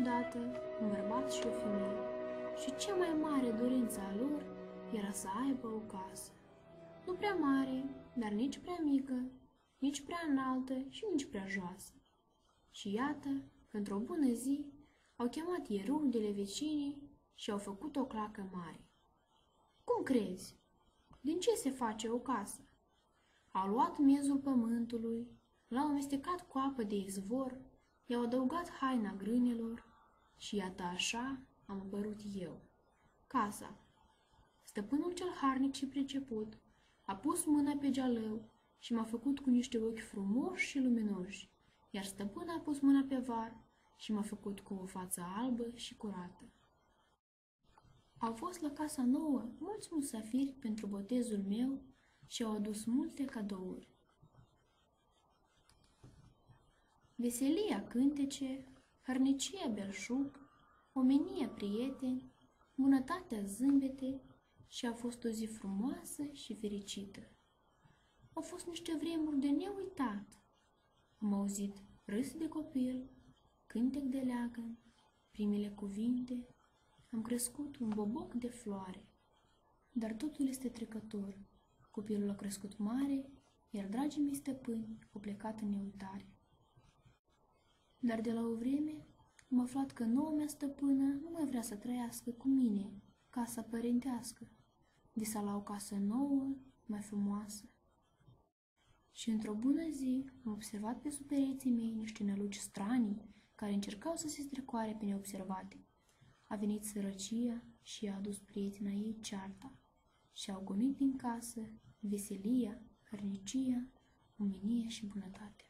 odată un bărbat și o femeie și cea mai mare dorință a lor era să aibă o casă. Nu prea mare, dar nici prea mică, nici prea înaltă și nici prea joasă. Și iată că într-o bună zi au chemat ei rudele vecinii și au făcut o clacă mare. Cum crezi? Din ce se face o casă? Au luat miezul pământului, l-au amestecat cu apă de izvor, i-au adăugat haina grânelor și iată așa am apărut eu, casa. Stăpânul cel harnic și priceput a pus mâna pe gealău și m-a făcut cu niște ochi frumoși și luminoși, iar stăpâna a pus mâna pe var și m-a făcut cu o față albă și curată. Au fost la casa nouă mulți musafiri pentru botezul meu și au adus multe cadouri. Veselia cântece, hărnicia belșug, omenia prieteni, bunătatea zâmbete și a fost o zi frumoasă și fericită. Au fost niște vremuri de neuitat. Am auzit râs de copil, cântec de leagăn, primele cuvinte, am crescut un boboc de floare. Dar totul este trecător. Copilul a crescut mare, iar dragii mei stăpâni au plecat în neuitare. Dar de la o vreme am aflat că noua mea stăpână nu mai vrea să trăiască cu mine, casa părintească. Visa la o casă nouă, mai frumoasă. Și într-o bună zi am observat pe sub pereții mei niște năluci stranii care încercau să se strecoare pe neobservate. A venit sărăcia și i-a adus prietena ei cearta și au gonit din casă veselia, hărnicia, omenia și bunătatea.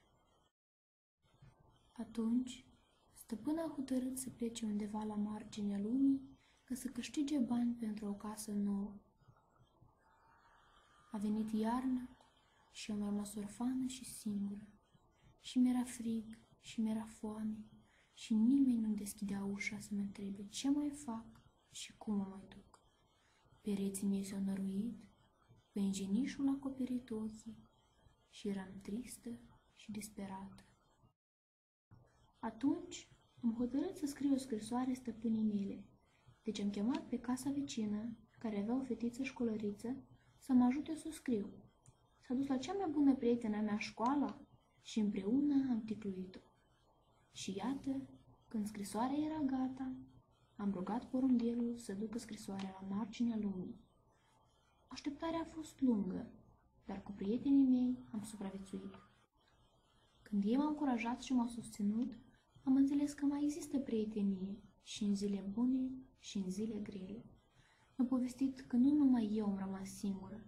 Atunci, stăpâna a hotărât să plece undeva la marginea lumii ca să câștige bani pentru o casă nouă. A venit iarna și am rămas orfană și singură. Și mi-era frig și mi-era foame și nimeni nu-mi deschidea ușa să mă întrebe ce mai fac și cum mă mai duc. Pereții mei s-au năruit, pengenișul a acoperit ochii și eram tristă și disperată. Atunci am hotărât să scriu o scrisoare stăpânii mele, deci am chemat pe casa vecină, care avea o fetiță școlăriță, să mă ajute să o scriu. S-a dus la cea mai bună prietenă mea școala și împreună am ticluit-o. Și iată, când scrisoarea era gata, am rugat porumbelul să ducă scrisoarea la marginea lumii. Așteptarea a fost lungă, dar cu prietenii mei am supraviețuit. Când ei m-au încurajat și m-au susținut, am înțeles că mai există prietenie și în zile bune și în zile grele. Mi-au povestit că nu numai eu am rămas singură,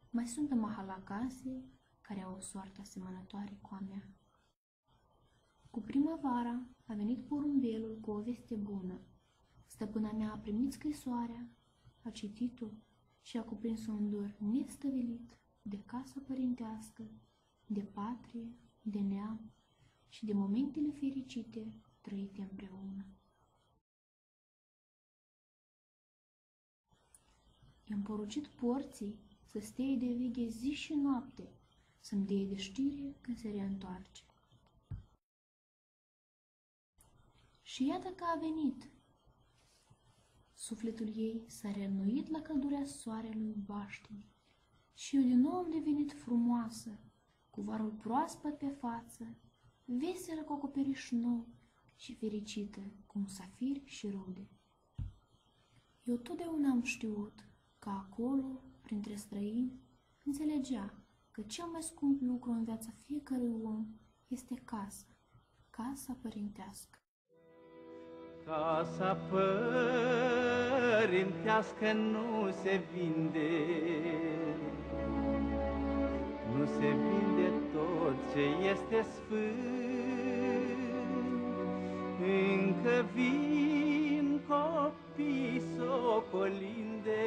mai sunt în mahala casei care au o soartă asemănătoare cu a mea. Cu primăvara a venit porumbelul cu o veste bună. Stăpâna mea a primit scrisoarea, a citit-o și a cuprins un dor nestăvilit de casă părintească, de patrie, de neam și de momentele fericite trăite împreună. I-am poruncit porții să stea de veghe zi și noapte, să-mi dea de știre când se reîntoarce. Și iată că a venit. Sufletul ei s-a reînnoit la căldura soarelui baștinii și eu din nou am devenit frumoasă, cu varul proaspăt pe față, veselă cu acoperiș nou și fericită cu musafiri și rude. Eu totdeauna am știut că acolo, printre străini, înțelegea că cel mai scump lucru în viața fiecărui om este casa, casa părintească. Casa părintească nu se vinde, nu se vinde tot ce este sfânt. Încă vin copii s-o colinde